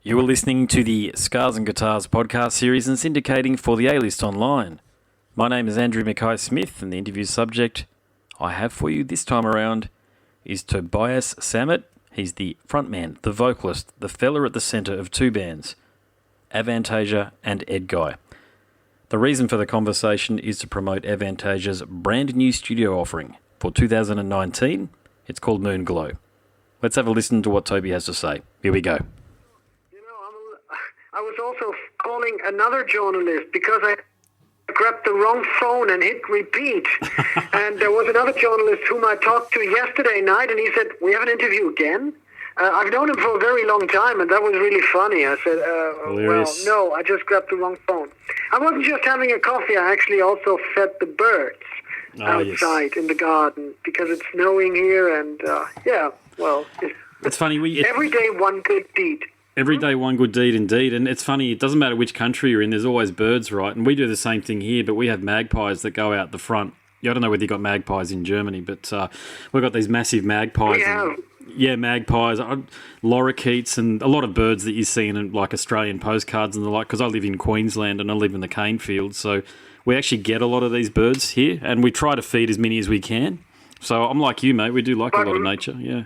You are listening to the Scars and Guitars podcast series and syndicating for the A-List Online. My name is Andrew Mackay-Smith, and the interview subject I have for you this time around is Tobias Sammet. He's the frontman, the vocalist, the fella at the centre of two bands, Avantasia and Edguy. The reason for the conversation is to promote Avantasia's brand new studio offering for 2019. It's called Moonglow. Let's have a listen to what Tobi has to say. Here we go. I was also calling another journalist because I grabbed the wrong phone and hit repeat. And there was another journalist whom I talked to yesterday night, and he said, "We have an interview again?" I've known him for a very long time, and that was really funny. I said, well, no, I just grabbed the wrong phone. I wasn't just having a coffee. I actually also fed the birds outside in the garden because it's snowing here, and it's funny. Every day one good deed. Every day one good deed indeed. And it's funny, it doesn't matter which country you're in, there's always birds, right? And we do the same thing here, but we have magpies that go out the front. I don't know whether you got magpies in Germany, but we've got these massive magpies. Magpies, lorikeets, and a lot of birds that you see in like Australian postcards and the like, because I live in Queensland and I live in the cane fields, so we actually get a lot of these birds here, and we try to feed as many as we can. So I'm like you, mate, we do like a lot of nature, yeah.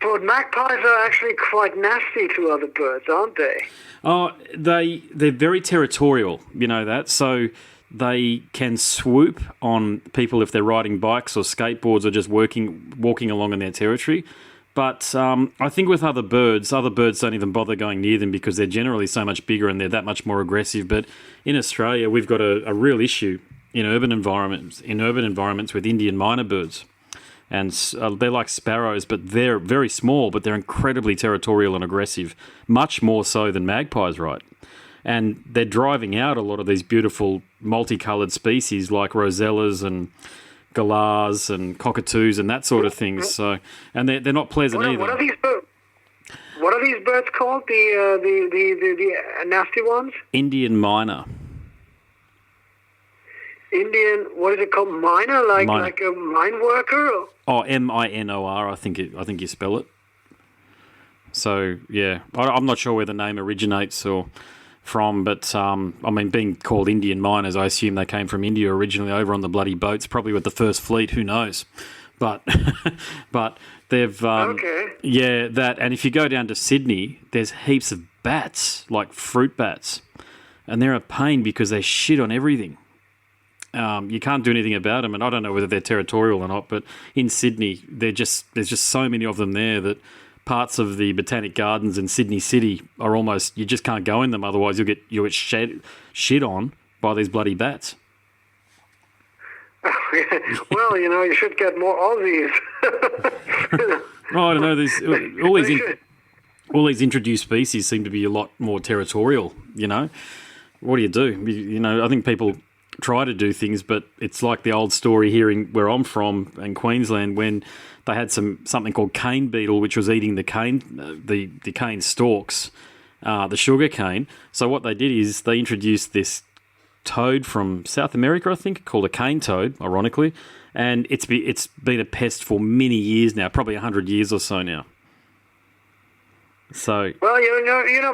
But magpies are actually quite nasty to other birds, aren't they? Oh, they're very territorial, you know that. So they can swoop on people if they're riding bikes or skateboards or just walking along in their territory. But I think with other birds don't even bother going near them because they're generally so much bigger and they're that much more aggressive. But in Australia, we've got a real issue in urban environments with Indian minor birds. And they're like sparrows, but they're very small, but they're incredibly territorial and aggressive, much more so than magpies, right? And they're driving out a lot of these beautiful multicoloured species like rosellas and galahs and cockatoos and that sort of thing. So, and they're not pleasant either. What are these birds? What are these birds called? The nasty ones? Indian minor. Indian, what is it called? Miner, like a mine worker? Oh, M-I-N-O-R. I think you spell it. So yeah, I'm not sure where the name originates or from, but I mean, being called Indian miners, I assume they came from India originally over on the bloody boats, probably with the first fleet. Who knows? But they've that. And if you go down to Sydney, there's heaps of bats, like fruit bats, and they're a pain because they shit on everything. You can't do anything about them, and I don't know whether they're territorial or not, but in Sydney, there's just so many of them there that parts of the Botanic Gardens in Sydney City are almost, you just can't go in them, otherwise you'll get shit on by these bloody bats. Well, you should get more Aussies. Oh, I don't know, all these introduced species seem to be a lot more territorial, What do you do? I think people try to do things, but it's like the old story here where I'm from in Queensland when they had something called cane beetle, which was eating the cane stalks, the sugar cane. So what they did is they introduced this toad from South America, I think, called a cane toad, ironically, and it's been a pest for many years now, probably 100 years or so now. So well,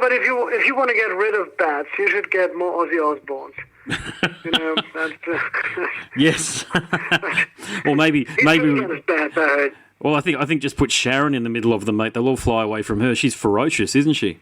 but if you want to get rid of bats, you should get more Ozzy Osbournes. Yes. Well, maybe. Well, I think just put Sharon in the middle of them, mate. They'll all fly away from her. She's ferocious, isn't she?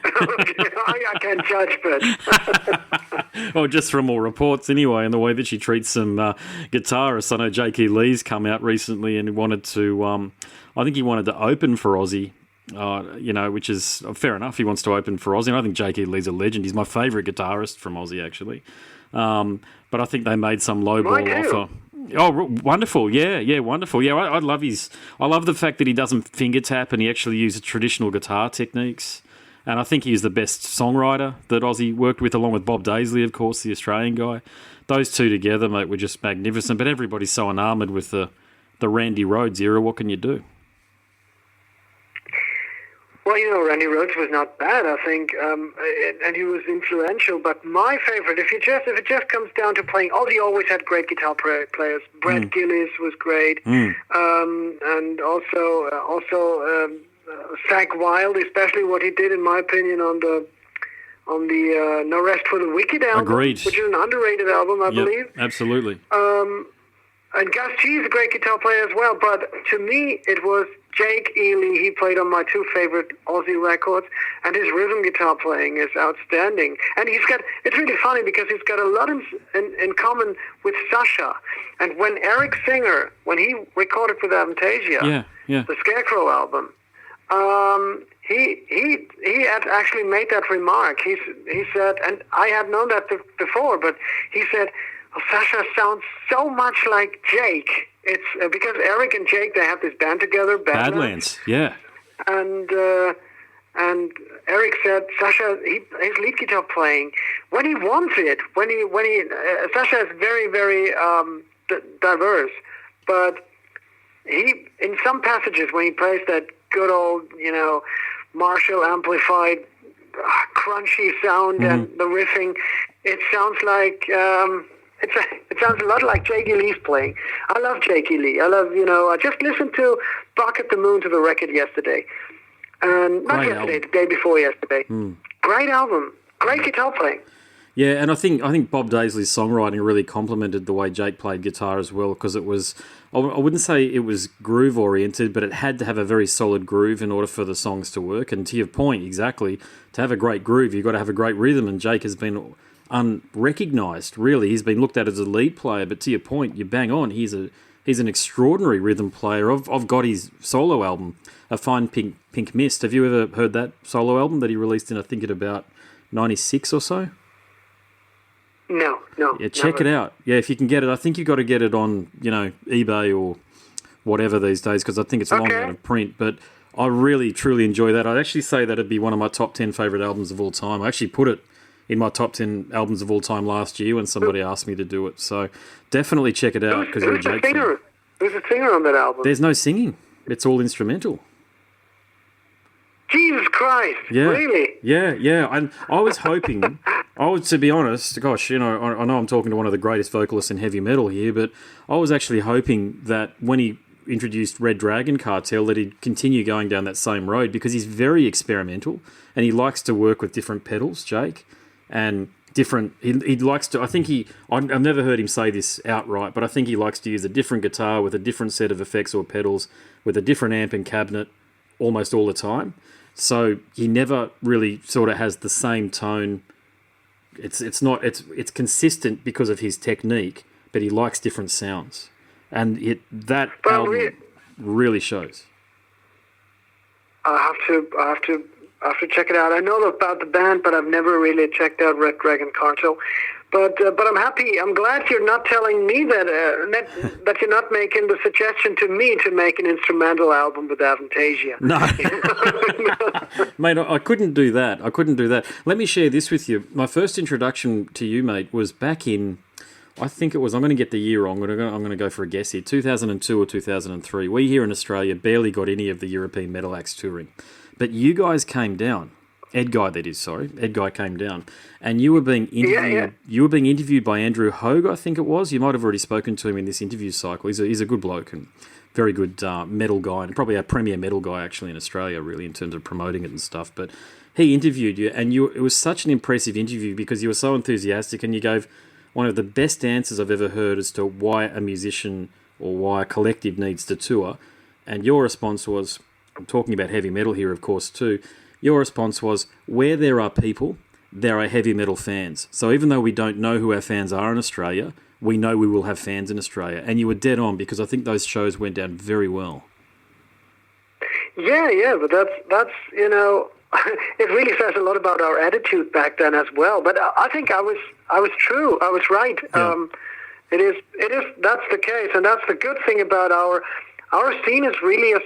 I can't judge, but well, just from all reports anyway, and the way that she treats some guitarists. I know J.K. Lee's come out recently and wanted to. I think he wanted to open for Ozzy. Which is fair enough. He wants to open for Ozzy. And I think J.K. Lee's a legend. He's my favourite guitarist from Ozzy, actually. But I think they made some lowball offer. Oh, wonderful! Yeah, wonderful. Yeah, I love the fact that he doesn't finger tap and he actually uses traditional guitar techniques. And I think he's the best songwriter that Ozzy worked with, along with Bob Daisley, of course, the Australian guy. Those two together, mate, were just magnificent. But everybody's so enamoured with the Randy Rhoads era. What can you do? Well, Randy Rhoads was not bad, I think, and he was influential. But my favorite, if it just comes down to playing, Ozzy always had great guitar players. Brett Gillis was great, and also Zach Wilde, especially what he did, in my opinion, on the No Rest for the Wicked album, Agreed. which is an underrated album, I believe. Absolutely. And Gus G is a great guitar player as well, but to me, it was Jake Ely. He played on my two favorite Aussie records, and his rhythm guitar playing is outstanding. And it's really funny because he's got a lot in common with Sasha. And when Eric Singer, when he recorded with Avantasia, the Scarecrow album, he had actually made that remark. He said, and I had known that before, but he said, Sasha sounds so much like Jake. It's because Eric and Jake, they have this band together, Badlands. Yeah. And Eric said Sasha, his lead guitar playing, when he wants it, Sasha is very, very diverse, but he, in some passages when he plays that good old, Marshall amplified, crunchy sound and the riffing, it sounds like. It sounds a lot like Jake Lee's playing. I love Jake Lee. I love, I just listened to Bark at the Moon to the record yesterday. And not Great yesterday, album. the day before yesterday. Great album. Great guitar playing. Yeah, and I think Bob Daisley's songwriting really complemented the way Jake played guitar as well, because it was, I wouldn't say it was groove oriented, but it had to have a very solid groove in order for the songs to work. And to your point, exactly, to have a great groove, you've got to have a great rhythm, and Jake has been unrecognised, really. He's been looked at as a lead player, but to your point, you bang on. He's an extraordinary rhythm player. I've got his solo album, A Fine Pink Mist. Have you ever heard that solo album that he released in, I think, at about 96 or so? No. Yeah, check it out. Yeah, if you can get it. I think you've got to get it on, eBay or whatever these days, because I think it's long out of print. But I really, truly enjoy that. I'd actually say that it'd be one of my top 10 favourite albums of all time. I actually put it in my top 10 albums of all time last year when somebody asked me to do it. So definitely check it out because you're a Jake fan. Who's the singer on that album? There's no singing. It's all instrumental. Jesus Christ. Yeah. Really? Yeah. And I was hoping, to be honest, gosh, I know I'm talking to one of the greatest vocalists in heavy metal here, but I was actually hoping that when he introduced Red Dragon Cartel that he'd continue going down that same road, because he's very experimental and he likes to work with different pedals, Jake. And different, he likes to, I've never heard him say this outright, but I think he likes to use a different guitar with a different set of effects or pedals with a different amp and cabinet almost all the time. So he never really sort of has the same tone. It's consistent because of his technique, but he likes different sounds. And that album really shows. I have to check it out. I know about the band, but I've never really checked out Red Dragon Cartel. But I'm happy. I'm glad you're not telling me that you're not making the suggestion to me to make an instrumental album with Avantasia. No, mate, I couldn't do that. Let me share this with you. My first introduction to you, mate, was back in, I think it was, I'm going to get the year wrong, but I'm going to go for a guess here, 2002 or 2003. We here in Australia barely got any of the European metal acts touring. But you guys came down. Edguy came down, and you were being interviewed. Yeah. You were being interviewed by Andrew Hogue, I think it was. You might have already spoken to him in this interview cycle. He's a good bloke and very good metal guy, and probably our premier metal guy actually in Australia, really, in terms of promoting it and stuff. But he interviewed you, and it was such an impressive interview because you were so enthusiastic, and you gave one of the best answers I've ever heard as to why a musician or why a collective needs to tour. And your response was, I'm talking about heavy metal here, of course, too. Your response was, where there are people, there are heavy metal fans. So even though we don't know who our fans are in Australia, we know we will have fans in Australia. And you were dead on, because I think those shows went down very well. Yeah, but that's it really says a lot about our attitude back then as well. But I think I was true. I was right. Yeah. It is. That's the case, and that's the good thing about our scene is really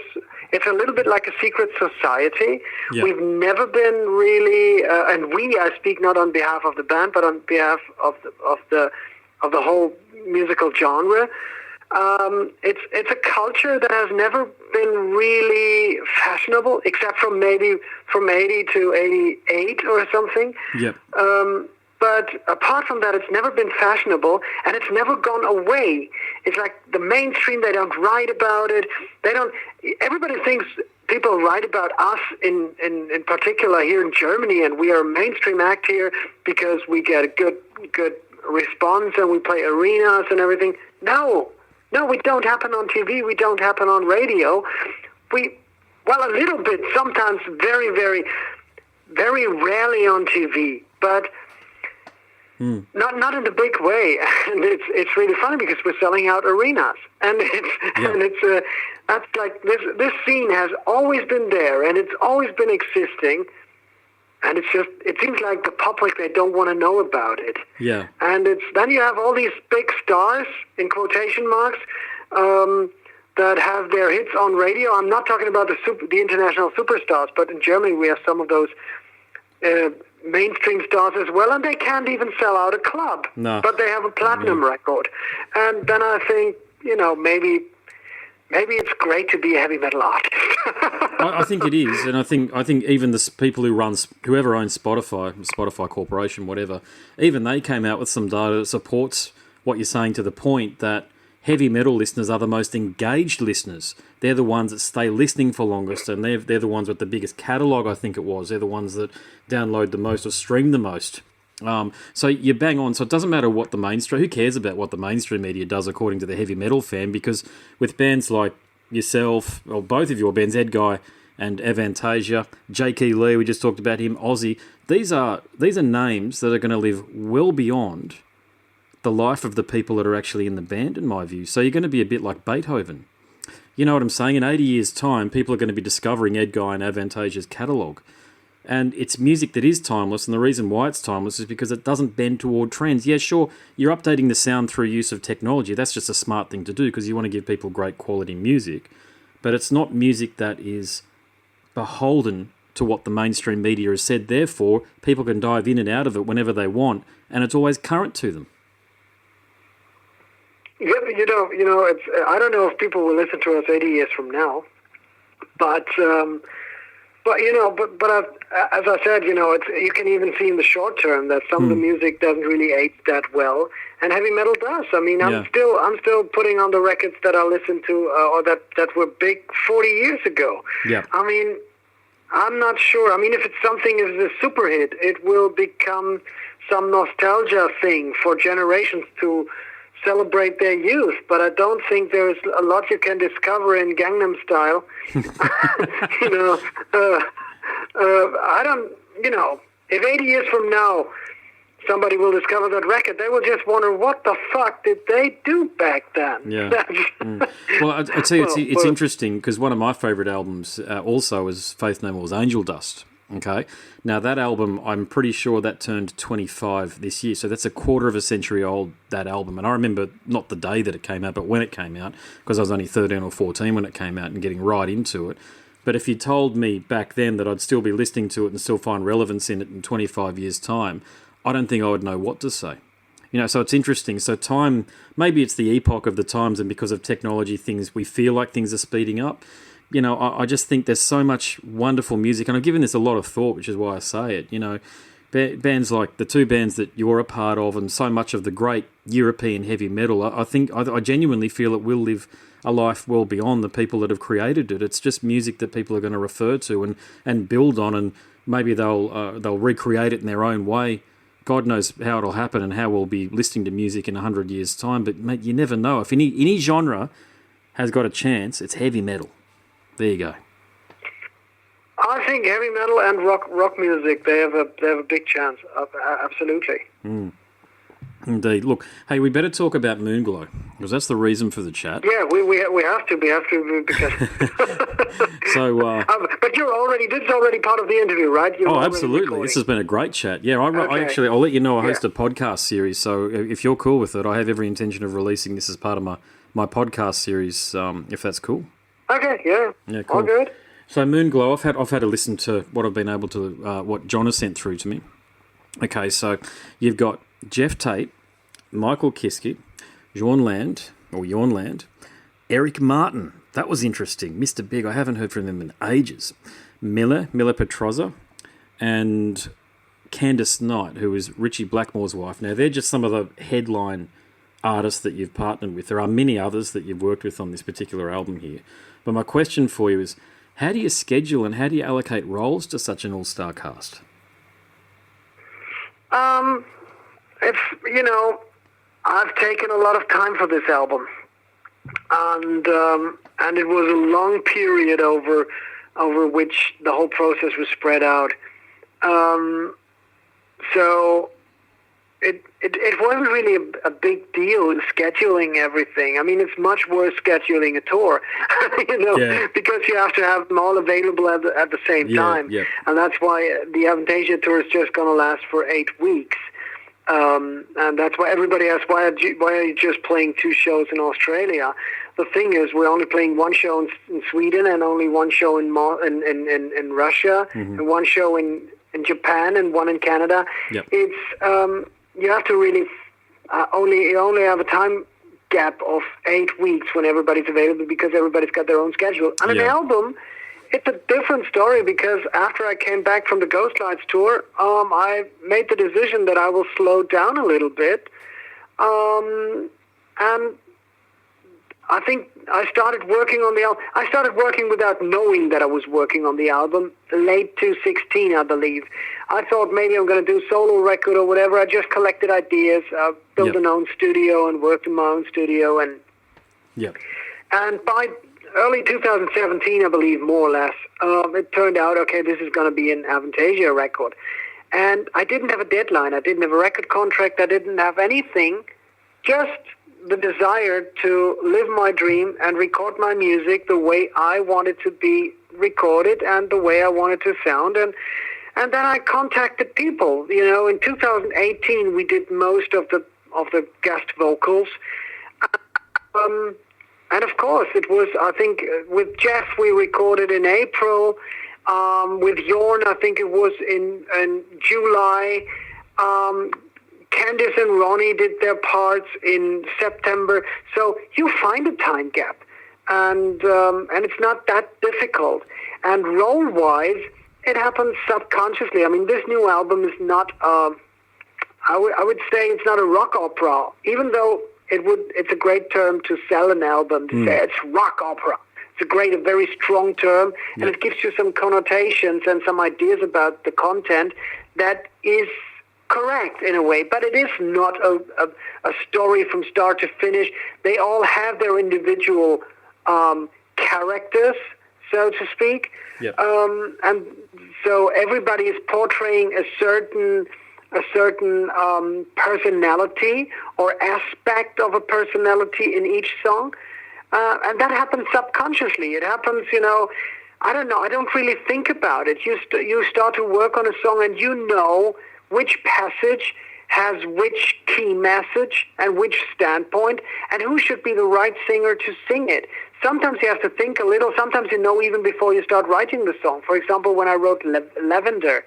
it's a little bit like a secret society. Yeah. We've never been really, and I speak not on behalf of the band, but on behalf of the whole musical genre. It's a culture that has never been really fashionable, except from maybe from 80 to 88 or something. Yep. But apart from that, it's never been fashionable, and it's never gone away. It's like the mainstream, they don't write about it. Everybody thinks people write about us in particular here in Germany, and we are a mainstream act here because we get a good response and we play arenas and everything. No, we don't happen on TV. We don't happen on radio. Well, a little bit, sometimes very, very, very rarely on TV, but not in the big way. And it's really funny because we're selling out arenas, and that's like this scene has always been there, and it's always been existing. And it seems like the public, they don't want to know about it. Yeah. And then you have all these big stars, in quotation marks, that have their hits on radio. I'm not talking about the international superstars, but in Germany we have some of those mainstream stars as well, and they can't even sell out a club. No. But they have a platinum record. And then I think, maybe it's great to be a heavy metal artist. I think it is, and I think even the people whoever owns Spotify Corporation, whatever, even they came out with some data that supports what you're saying to the point that heavy metal listeners are the most engaged listeners. They're the ones that stay listening for longest, and they're the ones with the biggest catalogue, I think it was. They're the ones that download the most or stream the most. So you bang on. So it doesn't matter what the mainstream... Who cares about what the mainstream media does according to the heavy metal fan? Because with bands like yourself, or both of your bands, Edguy and Avantasia, J.K. Lee, we just talked about him, Ozzy, these are names that are going to live well beyond the life of the people that are actually in the band, in my view. So you're going to be a bit like Beethoven. You know what I'm saying? In 80 years' time, people are going to be discovering Edguy and Avantasia's catalogue. And it's music that is timeless, and the reason why it's timeless is because it doesn't bend toward trends. Yeah, sure, you're updating the sound through use of technology. That's just a smart thing to do because you want to give people great quality music. But it's not music that is beholden to what the mainstream media has said. Therefore, people can dive in and out of it whenever they want, and it's always current to them. Yeah, it's, I don't know if people will listen to us 80 years from now, but as I said, you can even see in the short term that some of the music doesn't really age that well, and heavy metal does. I mean, I'm still putting on the records that I listened to or that were big 40 years ago. Yeah. I mean, I'm not sure. I mean, if it's something is a super hit, it will become some nostalgia thing for generations to celebrate their youth, but I don't think there's a lot you can discover in Gangnam Style. I don't, if 80 years from now somebody will discover that record, they will just wonder, what the fuck did they do back then? Yeah. Well, I tell you, it's interesting because one of my favourite albums also is Faith No More's Angel Dust. Okay. Now, that album, I'm pretty sure that turned 25 this year. So that's a quarter of a century old, that album. And I remember not the day that it came out, but when it came out, because I was only 13 or 14 when it came out and getting right into it. But if you told me back then that I'd still be listening to it and still find relevance in it in 25 years' time, I don't think I would know what to say. So it's interesting. So time, maybe it's the epoch of the times, and because of technology, we feel like things are speeding up. I just think there's so much wonderful music, and I've given this a lot of thought, which is why I say it. Bands like the two bands that you're a part of, and so much of the great European heavy metal, I genuinely feel it will live a life well beyond the people that have created it. It's just music that people are going to refer to and build on, and maybe they'll recreate it in their own way. God knows how it'll happen and how we'll be listening to music in 100 years' time. But mate, you never know. If any genre has got a chance, it's heavy metal. There you go. I think heavy metal and rock music, they have a big chance. Absolutely. Indeed. Look, hey, we better talk about Moonglow because that's the reason for the chat. Yeah, we have to because. So. But this is already part of the interview, right? Absolutely. Recording. This has been a great chat. Yeah, okay. I'll let you know I host a podcast series. So if you're cool with it, I have every intention of releasing this as part of my podcast series. If that's cool. Okay. Yeah. Cool. All good. So Moonglow, I've had a listen to what I've been able to what John has sent through to me. Okay, so you've got Jeff Tate, Michael Kiske, Jorn Land, Eric Martin. That was interesting. Mr. Big, I haven't heard from him in ages. Miller Petroza, and Candice Knight, who is Richie Blackmore's wife. Now, they're just some of the headline artists that you've partnered with. There are many others that you've worked with on this particular album here. But my question for you is, How do you schedule and how do you allocate roles to such an all-star cast? It's, I've taken a lot of time for this album, and it was a long period over which the whole process was spread out. So it wasn't really a big deal scheduling everything. I mean, it's much worse scheduling a tour, because you have to have them all available at the same time. Yeah. And that's why the Avantasia tour is just going to last for 8 weeks. And that's why everybody asks, why are you just playing 2 shows in Australia? The thing is, we're only playing 1 show in Sweden and only 1 show in Russia, and 1 show in Japan and 1 in Canada. Yep. It's you have to really you only have a time gap of 8 weeks when everybody's available because everybody's got their own schedule. And an album, it's a different story because after I came back from the Ghost Lights tour, I made the decision that I will slow down a little bit. And I think I started working on the album. I started working without knowing that I was working on the album, late 2016, I believe. I thought maybe I'm going to do a solo record or whatever. I just collected ideas, built an own studio and worked in my own studio. And by early 2017, I believe, more or less, it turned out, okay, this is going to be an Avantasia record. And I didn't have a deadline. I didn't have a record contract. I didn't have anything, just the desire to live my dream and record my music the way I wanted to be recorded and the way I wanted to sound. And then I contacted people. In 2018, we did most of the guest vocals. And of course, it was, I think, with Jeff, we recorded in April. With Jorn, I think it was in July. Candice and Ronnie did their parts in September. So you find a time gap. And it's not that difficult. And role-wise, it happens subconsciously. I mean, this new album is not, I would say it's not a rock opera, even though it's a great term to sell an album, to say it's rock opera. It's a very strong term, and it gives you some connotations and some ideas about the content that is correct in a way, but it is not a story from start to finish. They all have their individual characters, so to speak. Yep. And so everybody is portraying a certain personality or aspect of a personality in each song. And that happens subconsciously. It happens, I don't know. I don't really think about it. You start to work on a song and you know which passage has which key message and which standpoint and who should be the right singer to sing it. Sometimes you have to think a little. Sometimes you know even before you start writing the song. For example, when I wrote Lavender,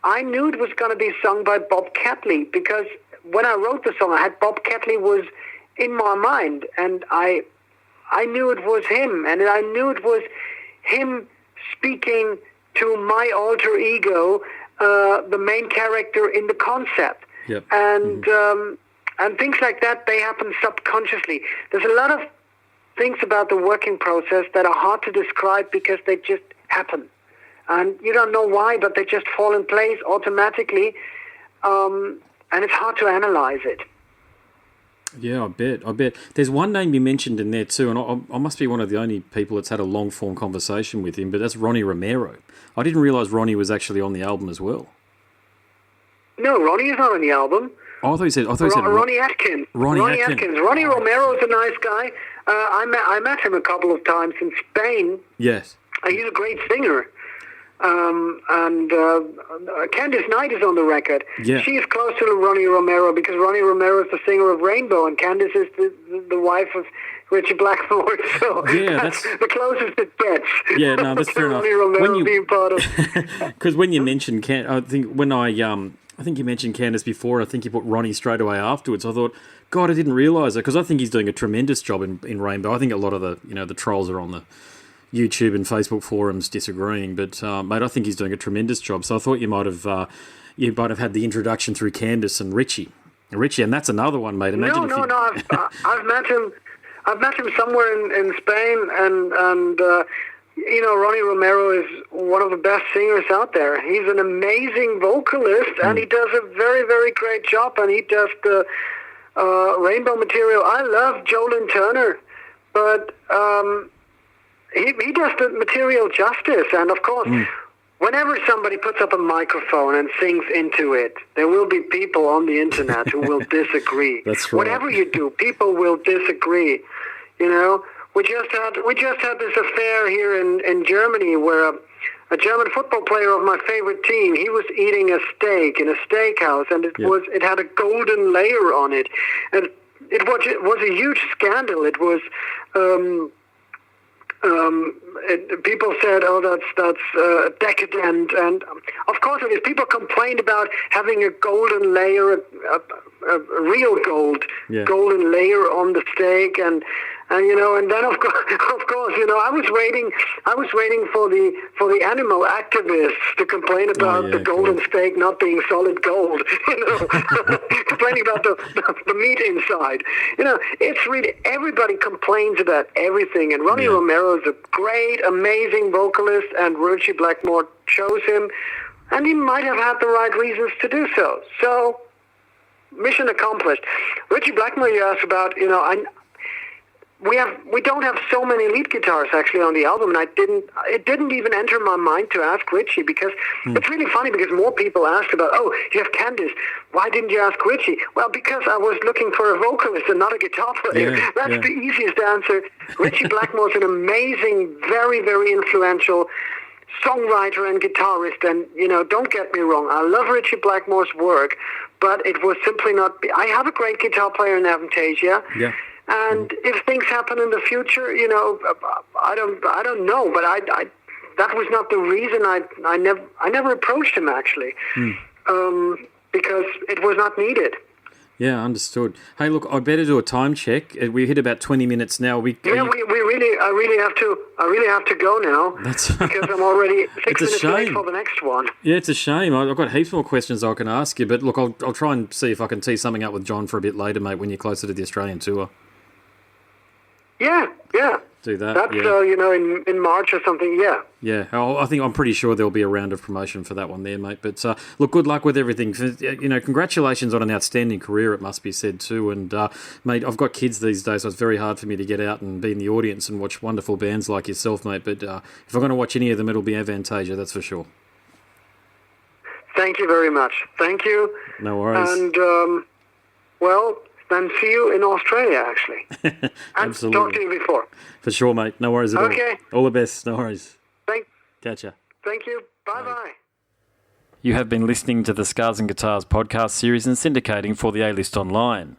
I knew it was going to be sung by Bob Catley because when I wrote the song, I had Bob Catley was in my mind, and I knew it was him, and I knew it was him speaking to my alter ego, the main character in the concept. Yep. And and things like that, they happen subconsciously. There's a lot of things about the working process that are hard to describe because they just happen. And you don't know why, but they just fall in place automatically, and it's hard to analyze it. Yeah, I bet. There's one name you mentioned in there too, and I must be one of the only people that's had a long-form conversation with him, but that's Ronnie Romero. I didn't realise Ronnie was actually on the album as well. No, Ronnie is not on the album. Oh, I thought you said Ronnie Atkins. Ronnie Atkins. Ronnie Romero is a nice guy. I met him a couple of times in Spain. Yes. He's a great singer. Candice Knight is on the record. Yeah. She is close to Ronnie Romero because Ronnie Romero is the singer of Rainbow and Candice is the wife of Richie Blackmore. So that's the closest it gets. Yeah, no, that's fair enough. Ronnie Romero being part of. Because when you mentioned I think you mentioned Candice before. I think you put Ronnie straight away afterwards. I thought, God, I didn't realise it because I think he's doing a tremendous job in Rainbow. I think a lot of the trolls are on the YouTube and Facebook forums disagreeing, but mate, I think he's doing a tremendous job. So I thought you might have had the introduction through Candice and Richie, and that's another one, mate. Imagine no. I've met him somewhere in Spain, and Ronnie Romero is one of the best singers out there. He's an amazing vocalist, and he does a very, very great job, and he does the rainbow material. I love Jolyn Turner, but he does the material justice, and of course, whenever somebody puts up a microphone and sings into it, there will be people on the internet who will disagree. That's right. Whatever you do, people will disagree. We just had this affair here in Germany where a German football player of my favorite team, he was eating a steak in a steakhouse, and it had a golden layer on it, and it was a huge scandal. It was. People said, "Oh, that's decadent," and of course it is. People complained about having a golden layer, a real golden layer on the steak, and then of course, I was waiting for the animal activists to complain about the golden steak not being solid gold, complaining about the meat inside. It's really, everybody complains about everything, and Ronnie Romero is a great, amazing vocalist, and Richie Blackmore chose him, and he might have had the right reasons to do so. So, mission accomplished. Richie Blackmore, you asked about, we don't have so many lead guitars actually on the album, and it didn't even enter my mind to ask Richie, because it's really funny, because more people asked about, oh, you have Candice, why didn't you ask Richie? Well, because I was looking for a vocalist and not a guitar player. That's the easiest answer. Richie Blackmore's an amazing, very, very influential songwriter and guitarist, and don't get me wrong, I love Richie Blackmore's work, but it was simply not. I have a great guitar player in Avantasia. Yeah. And if things happen in the future, I don't know. But that was not the reason. I never approached him actually, because it was not needed. Yeah, understood. Hey, look, I better do a time check. We hit about 20 minutes now. I really have to go now. Because I'm already 6 minutes late for the next one. Yeah, it's a shame. I've got heaps more questions I can ask you, but look, I'll try and see if I can tee something up with John for a bit later, mate, when you're closer to the Australian tour. Yeah. Do that. That's in March or something. Yeah. Yeah. I'm pretty sure there'll be a round of promotion for that one there, mate. But look, good luck with everything. Congratulations on an outstanding career, it must be said too. And mate, I've got kids these days, so it's very hard for me to get out and be in the audience and watch wonderful bands like yourself, mate. But if I'm going to watch any of them, it'll be Avantasia, that's for sure. Thank you very much. Thank you. No worries. And then see you in Australia, actually. Absolutely. And talk to you before. For sure, mate. No worries at all. Okay. All the best. No worries. Catch ya. Thank you. Bye-bye. You have been listening to the Scars and Guitars podcast series and syndicating for the A-List Online.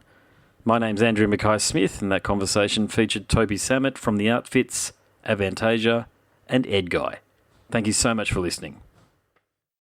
My name's Andrew Mackay-Smith, and that conversation featured Tobias Sammet from the Outfits, Avantasia, and Edguy. Thank you so much for listening.